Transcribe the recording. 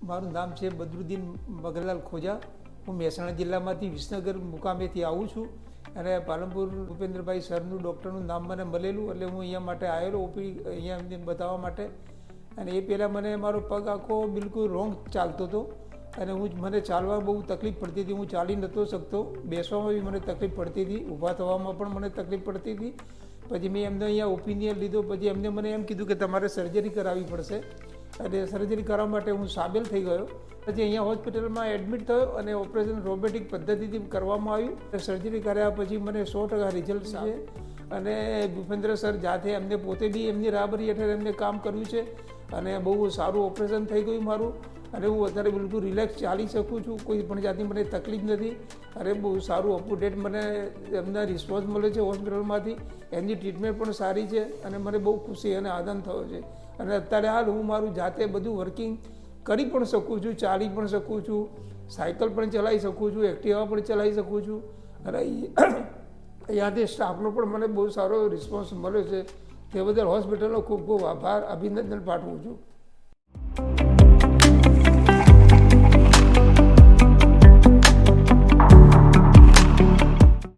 મારું નામ છે બદરુદ્દીન મગરલાલ ખોજા. હું મહેસાણા જિલ્લામાંથી વિસનગર મુકામેથી આવું છું અને પાલનપુર ભૂપેન્દ્રભાઈ સરનું ડૉક્ટરનું નામ મને મળેલું એટલે હું અહીંયા માટે આવેલો ઓપી અહીંયા એમને બતાવવા માટે. અને એ પહેલાં મને મારો પગ આખો બિલકુલ રોંગ ચાલતો હતો અને મને ચાલવા બહુ તકલીફ પડતી હતી. હું ચાલી નહોતો શકતો, બેસવામાં બી મને તકલીફ પડતી હતી, ઊભા થવામાં પણ મને તકલીફ પડતી હતી. પછી મેં એમને અહીંયા ઓપિનિયન લીધો. પછી એમને મને એમ કીધું કે તમારે સર્જરી કરાવવી પડશે અને સર્જરી કરાવવા માટે હું સામેલ થઈ ગયો. પછી અહીંયા હોસ્પિટલમાં એડમિટ થયો અને ઓપરેશન રોબોટિક પદ્ધતિથી કરવામાં આવ્યું. સર્જરી કર્યા પછી મને 100% રિઝલ્ટ છે અને ભૂપેન્દ્ર સર જાતે એમને પોતે બી એમની રાબરી હેઠળ એમને કામ કર્યું છે અને બહુ સારું ઓપરેશન થઈ ગયું મારું. અને હું અત્યારે બિલકુલ રિલેક્સ ચાલી શકું છું, કોઈ પણ જાતની મને તકલીફ નથી. અને બહુ સારું અપ ટુ ડેટ મને એમના રિસ્પોન્સ મળે છે હોસ્પિટલમાંથી. એમની ટ્રીટમેન્ટ પણ સારી છે અને મને બહુ ખુશી અને આનંદ થયો છે. અને અત્યારે હાલ હું મારું જાતે બધું વર્કિંગ કરી પણ શકું છું, ચાલી પણ શકું છું, સાયકલ પણ ચલાવી શકું છું, એક્ટિવા પણ ચલાવી શકું છું. અને અહીંયાથી સ્ટાફનો પણ મને બહુ સારો રિસ્પોન્સ મળ્યો છે. તે બદલ હોસ્પિટલનો ખૂબ ખૂબ આભાર, અભિનંદન પાઠવું છું.